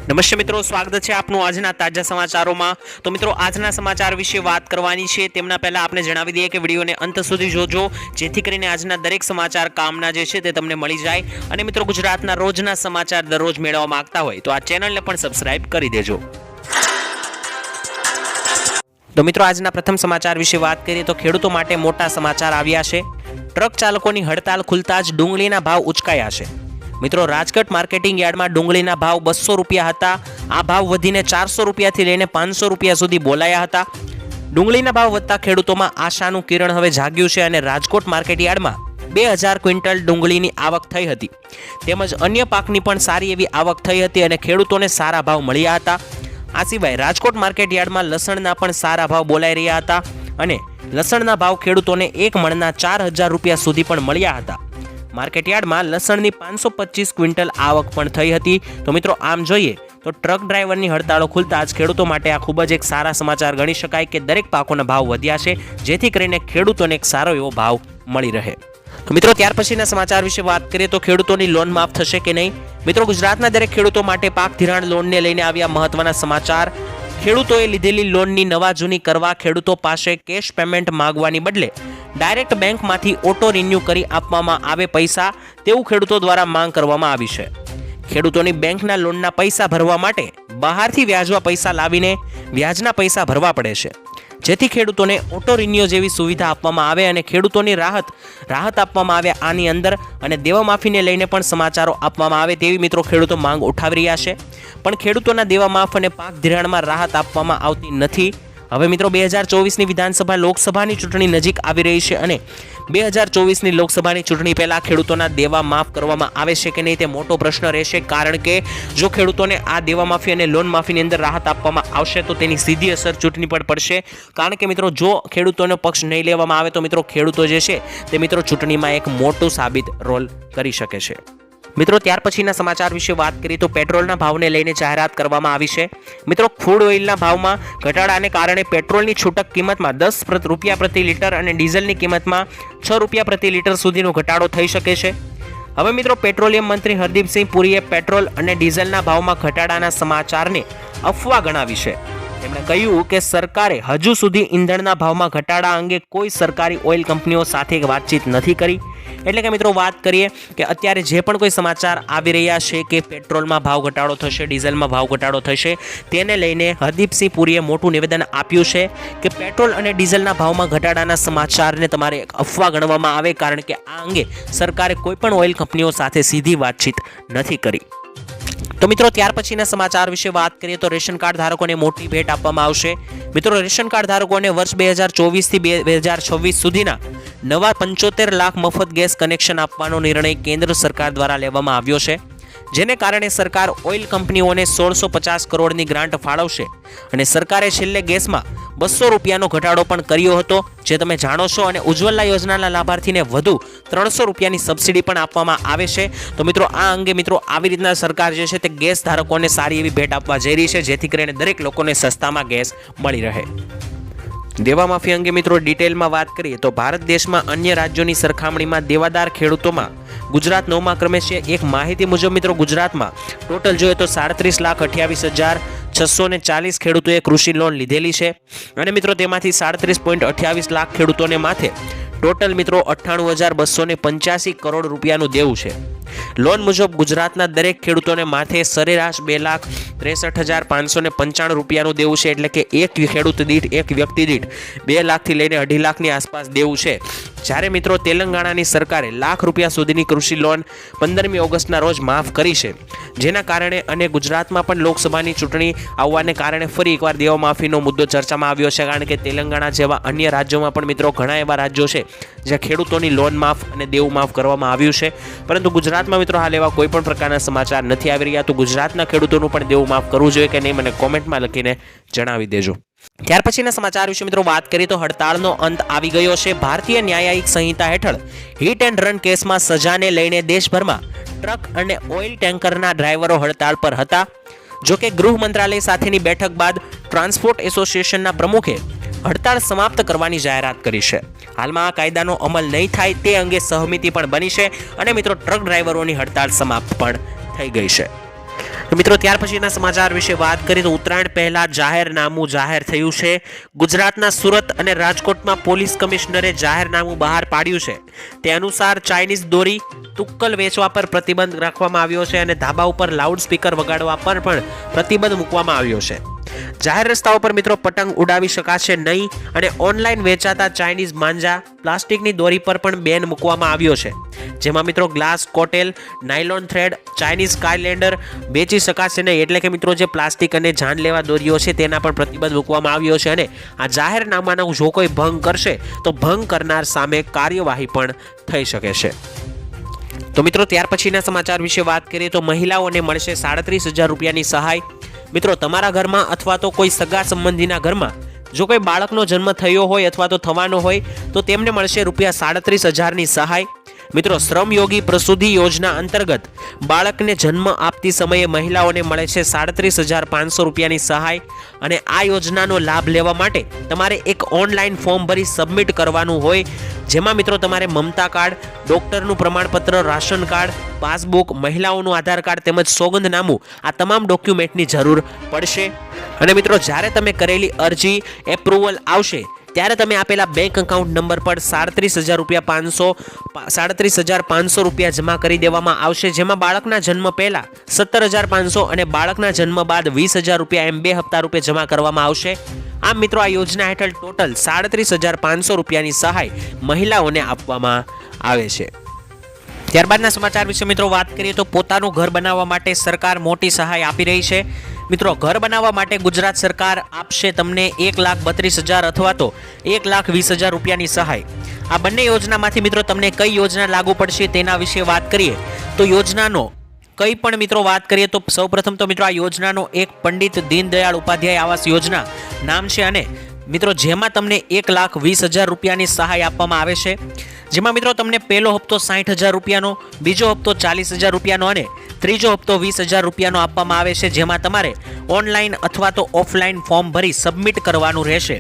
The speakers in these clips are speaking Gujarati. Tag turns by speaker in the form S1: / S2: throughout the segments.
S1: નમસ્તે મિત્રો, સ્વાગત છે આપનું આજના તાજા સમાચારોમાં। તો મિત્રો, આજના સમાચાર વિશે વાત કરવાની છે તેમના પહેલા આપણે જણાવી દઈએ કે વિડીયોને અંત સુધી જોજો, જેથી કરીને આજના દરેક સમાચાર કામના જે છે તે તમને મળી જાય। અને મિત્રો, ગુજરાતના રોજના સમાચાર દરરોજ મેળવવા માંગતા હોય તો આ ચેનલને પણ સબસ્ક્રાઇબ કરી દેજો। તો મિત્રો, આજના પ્રથમ સમાચાર વિશે વાત કરીએ તો ખેડૂતો માટે મોટા સમાચાર આવ્યા છે। ટ્રક ચાલકોની હડતાલ ખુલતા જ ડુંગળીના ભાવ ઉચકાયા છે। મિત્રો, રાજકોટ માર્કેટિંગ યાર્ડમાં ડુંગળીના ભાવ 200 રૂપિયા હતા। આ ભાવ વધીને 400 રૂપિયાથી લઈને 500 રૂપિયા સુધી બોલાયા હતા। ડુંગળીના ભાવ વધતા ખેડૂતોમાં આશાનું કિરણ હવે જાગ્યું છે અને રાજકોટ માર્કેટ યાર્ડમાં 2000 ક્વિન્ટલ ડુંગળીની આવક થઈ હતી, તેમજ અન્ય પાકની પણ સારી એવી આવક થઈ હતી અને ખેડૂતોને સારા ભાવ મળ્યા હતા। આ સિવાય રાજકોટ માર્કેટ યાર્ડમાં લસણના પણ સારા ભાવ બોલાઈ રહ્યા હતા અને લસણના ભાવ ખેડૂતોને એક મણના 4000 રૂપિયા સુધી પણ મળ્યા હતા। માર્કેટ યાર્ડમાં લસણની 525 ક્વિન્ટલ આવક પણ થઈ હતી। તો મિત્રો, આમ જોઈએ તો ટ્રક ડ્રાઈવરની હડતાળો ખુલતા જ ખેડૂતો માટે આ ખૂબ જ એક સારા સમાચાર ગણી શકાય કે દરેક પાકોના ભાવ વધ્યા છે, જેથી કરીને ખેડૂતોને એક સારો એવો ભાવ મળી રહે। તો મિત્રો, ત્યાર પછીના સમાચાર વિશે વાત કરીએ તો ખેડૂતોની લોન માફ થશે કે નહીં। મિત્રો, ગુજરાતના દરેક ખેડૂતો માટે પાક ધિરાણ લોનને લઈને આવ્યા મહત્વના સમાચાર। ખેડૂતોએ લીધેલી લોનની નવા જૂની કરવા ખેડૂતો પાસે કેશ પેમેન્ટ માંગવાની બદલે ડાયરેક્ટ બેંકમાંથી ઓટો રિન્યુ કરી આપવામાં આવે પૈસા, તેવું ખેડૂતો દ્વારા માંગ કરવામાં આવી છે। ખેડૂતોની બેંકના લોનના પૈસા ભરવા માટે બહારથી વ્યાજવા પૈસા લાવીને વ્યાજના પૈસા ભરવા પડે છે, જેથી ખેડૂતોને ઓટો રિન્યુ જેવી સુવિધા આપવામાં આવે અને ખેડૂતોની રાહત આપવામાં આવે આની અંદર, અને દેવા માફીને લઈને પણ સમાચારો આપવામાં આવે તેવી મિત્રો ખેડૂતો માંગ ઉઠાવી રહ્યા છે। પણ ખેડૂતોના દેવા માફ અને પાક ધિરાણમાં રાહત આપવામાં આવતી નથી। હવે મિત્રો, 2024ની વિધાનસભા લોકસભાની ચૂંટણી નજીક આવી રહી છે અને 2024ની લોકસભાની ચૂંટણી પહેલા ખેડૂતોના દેવા માફ કરવામાં આવે છે કે નહીં તે મોટો પ્રશ્ન રહેશે, કારણ કે જો ખેડૂતોને આ દેવા માફી અને લોન માફીની અંદર રાહત આપવામાં આવશે તો તેની સીધી અસર ચૂંટણી પર પડશે। કારણ કે મિત્રો, જો ખેડૂતોનો પક્ષ નહીં લેવામાં આવે તો મિત્રો ખેડૂતો જે છે તે મિત્રો ચૂંટણીમાં એક મોટું સાબિત રોલ કરી શકે છે। મિત્રો, ત્યાર પછીના સમાચાર વિશે વાત કરીએ તો પેટ્રોલના ભાવને લઈને જાહેરાત કરવામાં આવી છે। મિત્રો, ક્રૂડ ઓઇલના ભાવમાં ઘટાડાને કારણે પેટ્રોલની છૂટક કિંમતમાં 10 રૂપિયા પ્રતિ લીટર અને ડીઝલની કિંમતમાં 6 રૂપિયા પ્રતિ લીટર સુધીનો ઘટાડો થઈ શકે છે। હવે મિત્રો, પેટ્રોલિયમ મંત્રી હરદીપસિંહ પુરીએ પેટ્રોલ અને ડીઝલના ભાવમાં ઘટાડાના સમાચારને અફવા ગણાવી છે। તેમણે કહ્યું કે સરકારે હજુ સુધી ઈંધણના ભાવમાં ઘટાડા અંગે કોઈ સરકારી ઓઇલ કંપનીઓ સાથે વાતચીત નથી કરી। એટલે કે મિત્રો, વાત કરીએ કે અત્યારે જે પણ કોઈ સમાચાર આવી રહ્યા છે કે પેટ્રોલમાં ભાવ ઘટાડો થશે, ડીઝલમાં ભાવ ઘટાડો થશે, તેને લઈને હરદીપસિંહ પુરીએ મોટું નિવેદન આપ્યું છે કે પેટ્રોલ અને ડીઝલના ભાવમાં ઘટાડાના સમાચારને તમારે એક અફવા ગણવામાં આવે, કારણ કે આ અંગે સરકારે કોઈ પણ ઓઇલ કંપનીઓ સાથે સીધી વાતચીત નથી કરી। તો મિત્રો, ત્યાર પછીના સમાચાર વિશે વાત કરીએ તો રેશન કાર્ડ ધારકોને મોટી ભેટ આપવામાં આવશે। મિત્રો, રેશન કાર્ડ ધારકોને વર્ષ 2024 થી 2026 સુધીના નવા 75 લાખ મફત ગેસ કનેક્શન આપવાનો નિર્ણય કેન્દ્ર સરકાર દ્વારા લેવામાં આવ્યો છે, જેને કારણે સરકાર ઓઇલ કંપનીઓને 1650 કરોડની ગ્રાન્ટ ફાળવશે અને સરકારે છેલ્લે ગેસમાં 200 રૂપિયાનો ઘટાડો પણ કર્યો હતો, જે તમે જાણો છો, અને ઉજ્જવલા યોજનાના લાભાર્થીને વધુ 300 રૂપિયાની સબસિડી પણ આપવામાં આવે છે। તો મિત્રો, આ અંગે મિત્રો આવી રીતના સરકાર જે છે તે ગેસ ધારકોને સારી એવી ભેટ આપવા જઈ રહી છે, જેથી કરીને દરેક લોકોને સસ્તામાં ગેસ મળી રહે। દેવા માફી અંગે મિત્રો ડિટેલમાં વાત કરીએ તો ભારત દેશમાં અન્ય રાજ્યોની સરખામણીમાં દેવાદાર ખેડૂતોમાં ગુજરાત 9મા ક્રમે છે। એક માહિતી મુજબ મિત્રો ગુજરાતમાં ટોટલ જોઈએ તો 37,28,640 ખેડૂતોએ કૃષિ લોન લીધેલી છે અને મિત્રો તેમાંથી 37.28 લાખ ખેડૂતોને માથે ટોટલ મિત્રો 98,285 કરોડ રૂપિયાનું દેવું છે। લોન મુજબ ગુજરાતના દરેક ખેડૂતોને માથે સરેરાશ 2,63,595 રૂપિયાનું દેવું છે, એટલે કે એક ખેડૂત દીઠ, એક વ્યક્તિ દીઠ 2 લાખથી લઈને 2.5 લાખની આસપાસ દેવું છે। જ્યારે મિત્રો તેલંગાણાની સરકારે લાખ રૂપિયા સુધીની કૃષિ લોન 15મી ઓગસ્ટના રોજ માફ કરી છે, જેના કારણે અને ગુજરાતમાં પણ લોકસભાની ચૂંટણી આવવાને કારણે ફરી એકવાર દેવા માફીનો મુદ્દો ચર્ચામાં આવ્યો છે, કારણ કે તેલંગાણા જેવા અન્ય રાજ્યોમાં પણ મિત્રો ઘણા એવા રાજ્યો છે જ્યાં ખેડૂતોની લોન માફ અને દેવું માફ કરવામાં આવ્યું છે, પરંતુ ગુજરાતમાં મિત્રો હાલ એવા કોઈ પણ પ્રકારના સમાચાર નથી આવી રહ્યા। તો ગુજરાતના ખેડૂતોનું પણ દેવું માફ કરવું જોઈએ કે નહીં, મને કોમેન્ટમાં લખીને જણાવી દેજો। ત્યાર પછીના સમાચાર વિશે મિત્રો વાત કરીએ તો હડતાળનો અંત આવી ગયો છે। ભારતીય ન્યાયિક સંહિતા હેઠળ હિટ એન્ડ રન કેસમાં સજાને લઈને દેશભરમાં ટ્રક અને ઓઇલ ટેન્કરના ડ્રાઈવરો હડતાળ પર હતા। જોકે ગૃહ મંત્રાલય સાથેની બેઠક બાદ ટ્રાન્સપોર્ટ એસોસિએશનના પ્રમુખે હડતાળ સમાપ્ત કરવાની જાહેરાત કરી છે। હાલમાં આ કાયદાનો અમલ નહીં થાય તે અંગે સહમતિ પણ બની છે અને મિત્રો ટ્રક ડ્રાઈવરોની હડતાળ સમાપ્ત પણ થઈ ગઈ છે। તો મિત્રો ત્યાર પછીના સમાચાર વિશે વાત કરીએ તો ઉત્તરાયણ પહેલા જાહેરનામું જાહેર થયું છે. ગુજરાતના સુરત અને રાજકોટમાં પોલીસ કમિશનરે જાહેરનામું બહાર પાડ્યું છે. તે અનુસાર ચાઇનીઝ દોરી તુક્કલ વેચવા પર પ્રતિબંધ રાખવામાં આવ્યો છે અને ધાબા ઉપર લાઉડ સ્પીકર વગાડવા પર પણ પ્રતિબંધ મૂકવામાં આવ્યો છે. જાહેર રસ્તાઓ પર મિત્રો પતંગ ઉડાવી શકાશે નહીં અને ઓનલાઈન વેચાતા ચાઇનીઝ માંજા પ્લાસ્ટિકની દોરી પર પણ બેન મૂકવામાં આવ્યો છે. જેમાં મિત્રો ગ્લાસ, કોટેલ, નાયલોન થ્રેડ, ચાઇનીઝ કાયલેન્ડર વેચી શકાશે નહીં. એટલે કે મિત્રો જે પ્લાસ્ટિક અને જાનલેવા દોરીઓ છે તેના પણ પ્રતિબંધ મૂકવામાં આવ્યો છે અને આ જાહેરનામાનો જો કોઈ ભંગ કરશે તો ભંગ કરનાર સામે કાર્યવાહી પણ થઈ શકે છે. તો મિત્રો ત્યાર પછીના સમાચાર વિશે વાત કરીએ તો મહિલાઓને મળશે 37,000 રૂપિયાની સહાય. મિત્રો તમારા ઘરમાં અથવા તો કોઈ સગા સંબંધીના ઘરમાં જો કોઈ બાળકનો જન્મ થયો હોય અથવા તો થવાનો હોય તો તેમને મળશે ₹37,000ની સહાય. મિત્રો શ્રમયોગી પ્રસૂતિ યોજના અંતર્ગત બાળકને જન્મ આપતી સમયે મહિલાઓને મળે છે 37,500 રૂપિયાની સહાય અને આ યોજનાનો લાભ લેવા માટે તમારે એક ઓનલાઈન ફોર્મ ભરી સબમિટ કરવાનું હોય, જેમાં મિત્રો તમારે મમતા કાર્ડ, ડોક્ટરનું પ્રમાણપત્ર, રાશન કાર્ડ, પાસબુક, મહિલાઓનું આધાર કાર્ડ તેમજ સોગંદનામું આ તમામ ડોક્યુમેન્ટની જરૂર પડશે. અને મિત્રો જ્યારે તમે કરેલી અરજી એપ્રુવલ આવશે ત્યારે તમે આપેલા બેંક એકાઉન્ટ નંબર પર 37,500 રૂપિયા જમા કરી દેવામાં આવશે, જેમાં બાળકના જન્મ પહેલા 17,500 અને બાળકના જન્મ બાદ 20,000 રૂપિયા એમ 2 હપ્તા રૂપે જમા કરવામાં આવશે. આમ મિત્રો આ યોજના હેઠળ ટોટલ 37,500 રૂપિયાની સહાય મહિલાઓને આપવામાં આવે છે. ત્યારબાદના સમાચાર વિશે મિત્રો વાત કરીએ તો પોતાનું ઘર બનાવવા માટે સરકાર મોટી સહાય આપી રહી છે. મિત્રો ઘર બનાવવા માટે ગુજરાત સરકાર આપશે તમને 1,32,000 અથવા તો 1,20,000 રૂપિયાની સહાય. આ બંને યોજનામાંથી મિત્રો તમને કઈ યોજના લાગુ પડશે તેના વિશે વાત કરીએ તો યોજનાનો કઈ પણ મિત્રો વાત કરીએ તો સૌપ્રથમ તો મિત્રો આ યોજનાનો એક પંડિત દીનદયાળ ઉપાધ્યાય આવાસ યોજના નામ છે અને મિત્રો જેમાં તમને 1,20,000 રૂપિયાની સહાય આપવામાં આવે છે. જેમાં મિત્રો તમને પહેલો હપ્તો 60,000 રૂપિયાનો, બીજો હપ્તો 40,000 રૂપિયાનો અને ત્રીજો હપ્તો 20,000 રૂપિયાનો આપવામાં આવે છે, જેમાં તમારે ઓનલાઈન અથવા તો ઓફલાઈન ફોર્મ ભરી સબમિટ કરવાનું રહેશે.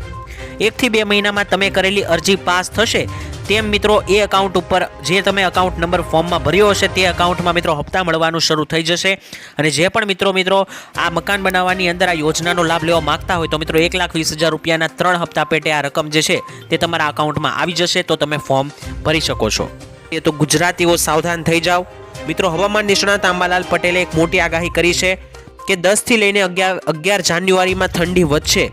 S1: 1 થી 2 મહિનામાં તમે કરેલી અરજી પાસ થશે તેમ મિત્રો એ એકાઉન્ટ ઉપર જે તમે એકાઉન્ટ નંબર ફોર્મમાં ભર્યો હશે તે એકાઉન્ટમાં મિત્રો હપ્તા મળવાનું શરૂ થઈ જશે. અને જે પણ મિત્રો આ મકાન બનાવવાની અંદર આ યોજનાનો લાભ લેવા માંગતા હોય તો મિત્રો 1,20,000 રૂપિયાના 3 હપ્તા પેટે આ રકમ જે છે તે તમારા એકાઉન્ટમાં આવી જશે, તો તમે ફોર્મ ભરી શકો છો. એ તો ગુજરાતીઓ સાવધાન થઈ જાઓ. મિત્રો હવામાન નિષ્ણાત અંબાલાલ પટેલે એક મોટી આગાહી કરી છે કે 10 થી લઈને 11 જાન્યુઆરીમાં ઠંડી વધશે.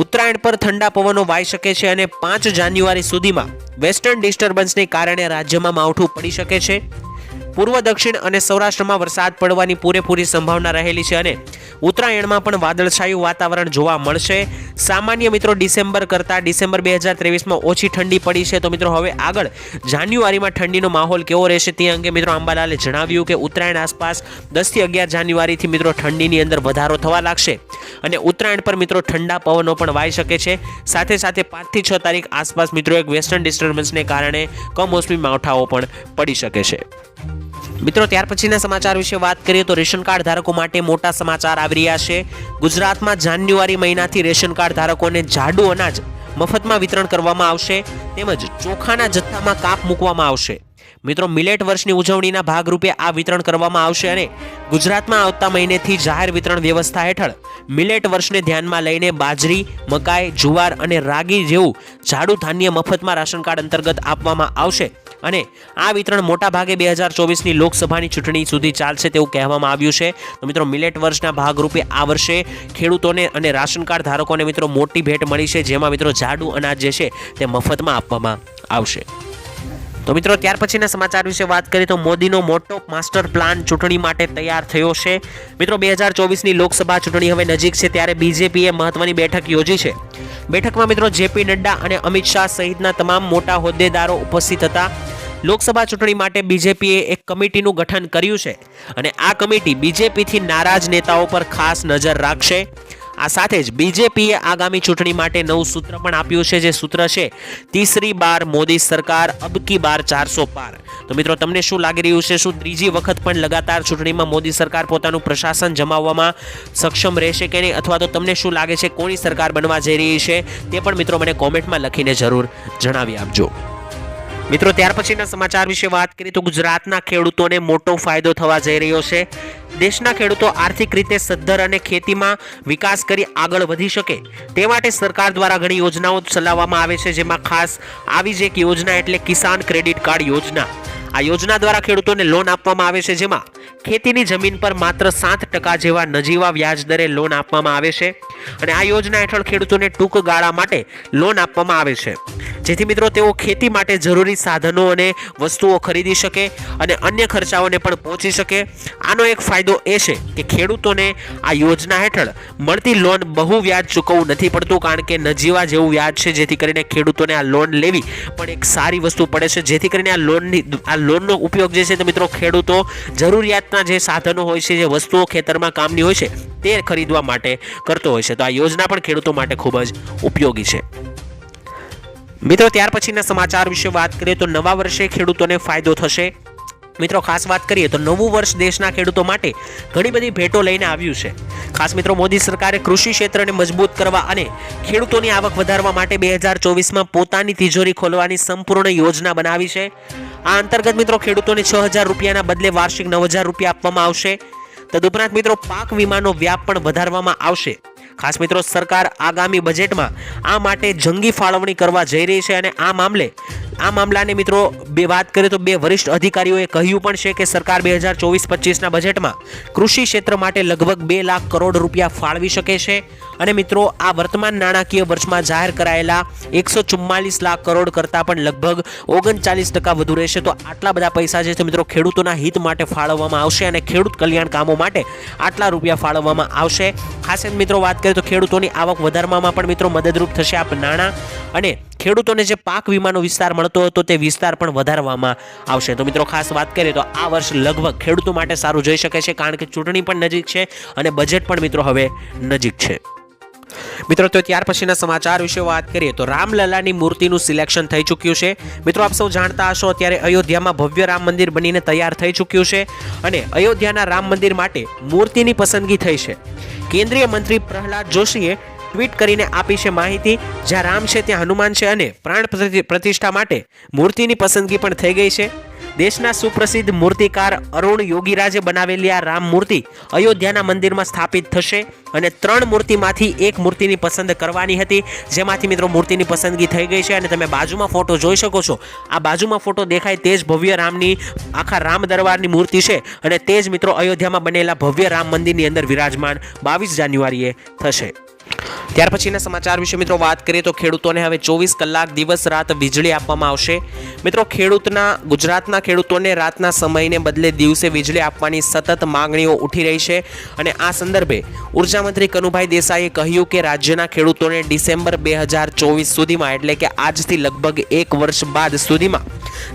S1: ઉત્તરાયણ પર ઠંડા પવનો વાઈ શકે છે અને 5 જાન્યુઆરી સુધીમાં વેસ્ટર્ન ડિસ્ટર્બન્સને કારણે રાજ્યમાં માવઠું પડી શકે છે. પૂર્વ, દક્ષિણ અને સૌરાષ્ટ્રમાં વરસાદ પડવાની પૂરેપૂરી સંભાવના રહેલી છે અને ઉત્તરાયણમાં પણ વાદળછાયું વાતાવરણ જોવા મળશે. સામાન્ય મિત્રો ડિસેમ્બર કરતાં ડિસેમ્બર 2023માં ઓછી ઠંડી પડી છે. તો મિત્રો હવે આગળ જાન્યુઆરીમાં ઠંડીનો માહોલ કેવો રહેશે તે અંગે મિત્રો અંબાલાલે જણાવ્યું કે ઉત્તરાયણ આસપાસ 10 થી 11 જાન્યુઆરીથી મિત્રો ઠંડીની અંદર વધારો થવા લાગશે અને ઉત્તરાયણ પર મિત્રો ઠંડા પવનો પણ વાઈ શકે છે. સાથે સાથે 5 થી 6 તારીખ આસપાસ મિત્રો એક વેસ્ટર્ન ડિસ્ટર્બન્સને કારણે કમોસમી માવઠાઓ પણ પડી શકે છે. મિત્રો ત્યાર પછીના સમાચાર વિશે વાત કરીએ તો રેશન કાર્ડ ધારકો માટે મોટા સમાચાર આવી રહ્યા છે. ગુજરાતમાં જાન્યુઆરી મહિનાથી રેશન કાર્ડ ધારકોને જાડુ અનાજ મફતમાં વિતરણ કરવામાં આવશે તેમજ ચોખાના જથ્થામાં કાપ મૂકવામાં આવશે. મિત્રો મિલેટ વર્ષની ઉજવણીના ભાગરૂપે આ વિતરણ કરવામાં આવશે અને ગુજરાતમાં આવતા મહિનેથી જાહેર વિતરણ વ્યવસ્થા હેઠળ મિલેટ વર્ષને ધ્યાનમાં લઈને બાજરી, મકાઈ, જુવાર અને રાગી જેવું જાડુ ધાન્ય મફતમાં રાશન કાર્ડ અંતર્ગત આપવામાં આવશે અને આ વિતરણ મોટા ભાગે 2024ની લોકસભાની ચૂંટણી સુધી ચાલશે તેવું કહેવામાં આવ્યું છે. તો મિત્રો મિલેટ વર્ષના ભાગરૂપે આ વર્ષે ખેડૂતોને અને રાશન કાર્ડ ધારકોને મિત્રો મોટી ભેટ મળી છે, જેમાં મિત્રો જાડુ અનાજ જે છે તે મફતમાં આપવામાં આવશે. તો મિત્રો ત્યાર પછીના સમાચાર વિશે વાત કરીએ તો મોદીનો મોટો માસ્ટર પ્લાન ચૂંટણી માટે તૈયાર થયો છે. મિત્રો 2024ની લોકસભા ચૂંટણી હવે નજીક છે ત્યારે બીજેપીએ મહત્વની બેઠક યોજી છે. બેઠકમાં મિત્રો જેપી નડ્ડા અને અમિત શાહ સહિતના તમામ મોટા હોદ્દેદારો ઉપસ્થિત હતા. લોકસભા ચૂંટણી માટે બીજેપીએ એક કમિટીનું ગઠન કર્યું છે અને આ કમિટી બીજેપીથી નારાજ નેતાઓ પર ખાસ નજર રાખશે. આ સાથે જ બીજેપીએ આગામી ચૂંટણી માટે નવું સૂત્ર પણ આપ્યું છે, જે સૂત્ર છે તીસરી બાર મોદી સરકાર અબ કી બાર 400 પાર. તો મિત્રો તમને શું લાગી રહ્યું છે, શું ત્રીજી વખત પણ લગાતાર ચૂંટણીમાં મોદી સરકાર પોતાનું પ્રશાસન જમાવવામાં સક્ષમ રહેશે કે નહીં, અથવા તો તમને શું લાગે છે કોની સરકાર બનવા જઈ રહી છે તે પણ મિત્રો મને કોમેન્ટમાં લખીને જરૂર જણાવી આપજો. મિત્રો ત્યાર પછીના સમાચાર વિશે વાત કરીએ તો ગુજરાતના ખેડૂતોને મોટો ફાયદો થવા જઈ રહ્યો છે. દેશના ખેડૂતો આર્થિક રીતે સદ્ધર અને ખેતીમાં વિકાસ કરી આગળ વધી શકે તે માટે સરકાર દ્વારા ઘણી યોજનાઓ ચલાવવામાં આવે છે, જેમાં ખાસ આવી જ એક યોજના એટલે કિસાન ક્રેડિટ કાર્ડ યોજના. આ યોજના દ્વારા ખેડૂતોને લોન આપવામાં આવે છે, જેમાં ખેતીની જમીન પર માત્ર 7% જેવા નજીવા વ્યાજ દરે લોન આપવામાં આવે છે અને આ યોજના હેઠળ ખેડૂતોને ટૂંક ગાળા માટે લોન આપવામાં આવે છે, જેથી મિત્રો તેઓ ખેતી માટે જરૂરી સાધનો અને વસ્તુઓ ખરીદી શકે અને અન્ય ખર્ચાઓને પણ પહોંચી શકે. આનો એક ફાયદો એ છે કે ખેડૂતોને આ યોજના હેઠળ મળતી લોન બહુ વ્યાજ ચૂકવવું નથી પડતું, કારણ કે નજીવા જેવું વ્યાજ છે, જેથી કરીને ખેડૂતોને આ લોન લેવી પણ એક સારી વસ્તુ પડે છે. જેથી કરીને આ લોનનો ઉપયોગ જે છે તે મિત્રો ખેડૂતો જરૂરિયાતના જે સાધનો હોય છે, જે વસ્તુઓ ખેતરમાં કામની હોય છે તે ખરીદવા માટે કરતો હોય છે. તો આ યોજના પણ ખેડૂતો માટે ખૂબ જ ઉપયોગી છે. મિત્રો ત્યાર પછીના સમાચાર વિશે વાત કરીએ તો નવા વર્ષે ખેડૂતોને ફાયદો થશે. મિત્રો ખાસ વાત કરીએ તો નવું વર્ષ દેશના ખેડૂતો માટે ઘણી બધી ભેટો લઈને આવ્યું છે. ખાસ મિત્રો મોદી સરકારે કૃષિ ક્ષેત્રને મજબૂત કરવા અને ખેડૂતોની આવક વધારવા માટે 2024માં પોતાની તિજોરી ખોલવાની સંપૂર્ણ યોજના બનાવી છે. આ અંતર્ગત મિત્રો ખેડૂતોને 6,000 રૂપિયાના બદલે વાર્ષિક 9,000 રૂપિયા આપવામાં આવશે. તદુપરાંત મિત્રો પાક વીમાનો વ્યાપ પણ વધારવામાં આવશે. ખાસ મિત્રો સરકાર આગામી બજેટમાં આ માટે જંગી ફાળવણી કરવા જઈ રહી છે અને આ મામલાને મિત્રો વાત કરીએ તો બે વરિષ્ઠ અધિકારીઓએ કહ્યું પણ છે કે સરકાર 2024-25ના બજેટમાં કૃષિ ક્ષેત્ર માટે લગભગ 2 લાખ કરોડ રૂપિયા ફાળવી શકે છે અને મિત્રો આ વર્તમાન નાણાકીય વર્ષમાં જાહેર કરાયેલા 144 લાખ કરોડ કરતાં પણ લગભગ 39% વધુ રહેશે. તો આટલા બધા પૈસા જે છે મિત્રો ખેડૂતોના હિત માટે ફાળવવામાં આવશે અને ખેડૂત કલ્યાણ કામો માટે આટલા રૂપિયા ફાળવવામાં આવશે. ખાસ મિત્રો વાત કરીએ તો ખેડૂતોની આવક વધારવામાં પણ મિત્રો મદદરૂપ થશે આ નાણાં અને ખેડૂતોને જે પાક વીમાનો વિસ્તાર મળતો હતો તે વિસ્તાર પણ વધારવામાં આવશે. તો મિત્રો ખાસ વાત કરીએ તો આ વર્ષ લગભગ ખેડૂતો માટે સારું જઈ શકે છે, કારણ કે ચૂંટણી પણ નજીક છે અને બજેટ પણ મિત્રો હવે નજીક છે. મિત્રો તો ત્યાર પછીના સમાચાર વિશે વાત કરીએ તો રામલલાની મૂર્તિનું સિલેક્શન થઈ ચૂક્યું છે. મિત્રો આપ સૌ જાણતા હશો અત્યારે અયોધ્યામાં ભવ્ય રામ મંદિર બનીને તૈયાર થઈ ચૂક્યું છે અને અયોધ્યાના રામ મંદિર માટે મૂર્તિની પસંદગી થઈ છે. કેન્દ્રીય મંત્રી પ્રહલાદ જોશીએ ટ્વીટ કરીને આપી છે માહિતી. જ્યાં રામ છે ત્યાં હનુમાન છે અને પ્રાણ પ્રતિષ્ઠા માટે મૂર્તિની પસંદગી પણ થઈ ગઈ છે. દેશના સુપ્રસિદ્ધ મૂર્તિકાર અરુણ યોગીરાજે બનાવેલી આ રામ મૂર્તિ અયોધ્યાના મંદિરમાં સ્થાપિત થશે અને 3 મૂર્તિમાંથી એક મૂર્તિની પસંદ કરવાની હતી, જેમાંથી મિત્રો મૂર્તિની પસંદગી થઈ ગઈ છે અને તમે બાજુમાં ફોટો જોઈ શકો છો. આ બાજુમાં ફોટો દેખાય તે જ ભવ્ય રામની આખા રામ દરબારની મૂર્તિ છે અને તે જ મિત્રો અયોધ્યામાં બનેલા ભવ્ય રામ મંદિરની અંદર વિરાજમાન 22 જાન્યુઆરીએ થશે. ત્યાર પછીના સમાચાર વિશે મિત્રો વાત કરીએ તો ખેડૂતોને હવે 24 કલાક દિવસ રાત વીજળી આપવામાં આવશે. મિત્રો ગુજરાતના ખેડૂતોને રાતના સમયને બદલે દિવસે વીજળી આપવાની સતત માંગણીઓ ઉઠી રહી છે અને આ સંદર્ભે ઉર્જા મંત્રી કનુભાઈ દેસાઈએ કહ્યું કે રાજ્યના ખેડૂતોને ડિસેમ્બર 2024 સુધીમાં એટલે કે આજથી લગભગ 1 વર્ષ બાદ સુધીમાં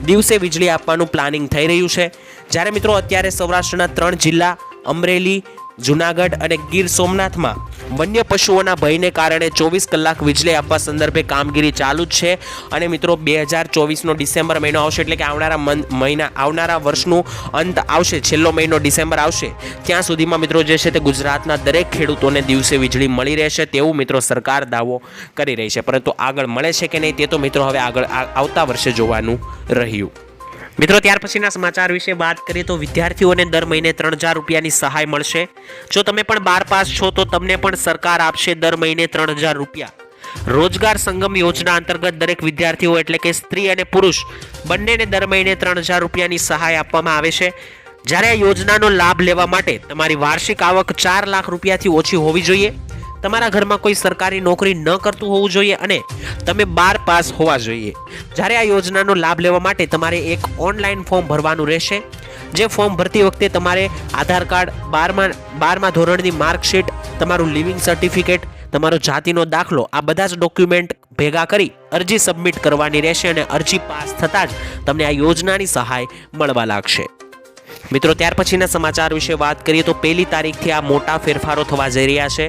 S1: દિવસે વીજળી આપવાનું પ્લાનિંગ થઈ રહ્યું છે. જ્યારે મિત્રો અત્યારે સૌરાષ્ટ્રના 3 જિલ્લા અમરેલી, જુનાગઢ અને ગીર સોમનાથમાં વન્ય પશુઓના ભયને કારણે 24 કલાક વીજળી આપવા સંદર્ભે કામગીરી ચાલુ જ છે અને મિત્રો 2024નો ડિસેમ્બર મહિનો આવશે એટલે કે આવનારા વર્ષનું અંત આવશે, છેલ્લો મહિનો ડિસેમ્બર આવશે, ત્યાં સુધીમાં મિત્રો જે છે તે ગુજરાતના દરેક ખેડૂતોને દિવસે વીજળી મળી રહેશે તેવું મિત્રો સરકાર દાવો કરી રહી છે. પરંતુ આગળ મળે છે કે નહીં તે તો મિત્રો હવે આગળ આવતા વર્ષે જોવાનું રહ્યું. મિત્રો ત્યાર પછીના સમાચાર વિશે વાત કરીએ તો વિદ્યાર્થીઓને દર મહિને 3,000 રૂપિયાની સહાય મળશે. જો તમે પણ 12 પાસ છો તો તમને પણ સરકાર આપશે દર મહિને 3,000 રૂપિયા. રોજગાર સંગમ યોજના અંતર્ગત દરેક વિદ્યાર્થીઓ એટલે કે સ્ત્રી અને પુરુષ બંનેને દર મહિને 3,000 રૂપિયાની સહાય આપવામાં આવે છે. જ્યારે આ યોજનાનો લાભ લેવા માટે તમારી વાર્ષિક આવક 4 લાખ રૂપિયાથી ઓછી હોવી જોઈએ, તમારા ઘરમાં કોઈ સરકારી નોકરી ન કરતું હોવું જોઈએ અને તમે 12 પાસ હોવા જોઈએ. જ્યારે આ યોજનાનો લાભ લેવા માટે તમારે એક ઓનલાઈન ફોર્મ ભરવાનું રહેશે. જે ફોર્મ ભરતી વખતે તમારે આધાર કાર્ડ, 12મા ધોરણની માર્કશીટ, તમારું લિવિંગ સર્ટિફિકેટ, તમારો જાતિનો દાખલો, આ બધા જ ડોક્યુમેન્ટ ભેગા કરી અરજી સબમિટ કરવાની રહેશે અને અરજી પાસ થતાં જ તમને આ યોજનાની સહાય મળવા લાગશે. મિત્રો ત્યાર પછીના સમાચાર વિશે વાત કરીએ તો 1લી તારીખથી આ મોટા ફેરફારો થવા જઈ રહ્યા છે.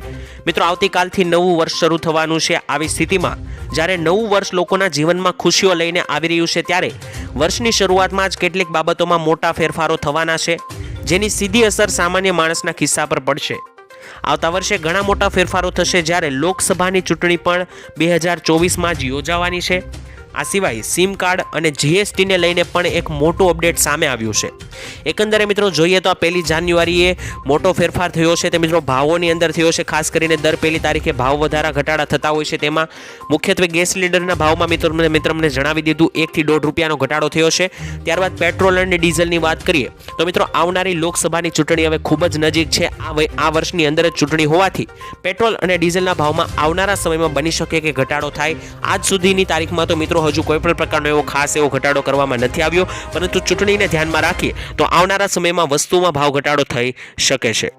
S1: મિત્રો આવતીકાલથી નવું વર્ષ શરૂ થવાનું છે. આવી સ્થિતિમાં જ્યારે નવું વર્ષ લોકોના જીવનમાં ખુશીઓ લઈને આવી રહ્યું છે ત્યારે વર્ષની શરૂઆતમાં જ કેટલીક બાબતોમાં મોટા ફેરફારો થવાના છે, જેની સીધી અસર સામાન્ય માણસના ખિસ્સા પર પડશે. આવતા વર્ષે ઘણા મોટા ફેરફારો થશે. જ્યારે લોકસભાની ચૂંટણી પણ 2024માં જ યોજાવાની છે. આ સિવાય સિમ કાર્ડ અને જીએસટીને લઈને પણ એક મોટું અપડેટ સામે આવ્યું છે. એકંદરે મિત્રો જોઈએ તો આ 1 જાન્યુઆરીએ મોટો ફેરફાર થયો છે તે મિત્રો ભાવોની અંદર થયો છે. ખાસ કરીને દર 1 તારીખે ભાવ વધારા ઘટાડા થતા હોય છે. તેમાં મુખ્યત્વે ગેસ સિલિન્ડરના ભાવમાં મિત્રોને જણાવી દીધું 1 થી 1.5 રૂપિયાનો ઘટાડો થયો છે. ત્યારબાદ પેટ્રોલ અને ડીઝલની વાત કરીએ તો મિત્રો આવનારી લોકસભાની ચૂંટણી હવે ખૂબ જ નજીક છે. આ વર્ષની અંદર જ ચૂંટણી હોવાથી પેટ્રોલ અને ડીઝલના ભાવમાં આવનારા સમયમાં બની શકે કે ઘટાડો થાય. આજ સુધીની તારીખમાં તો મિત્રો હજુ કોઈ પણ પ્રકારનો એવો ખાસ એવો ઘટાડો કરવામાં નથી આવ્યો, પરંતુ ચૂંટણીને ધ્યાનમાં રાખીએ તો આવનારા સમયમાં વસ્તુમાં ભાવ ઘટાડો થઈ શકે છે.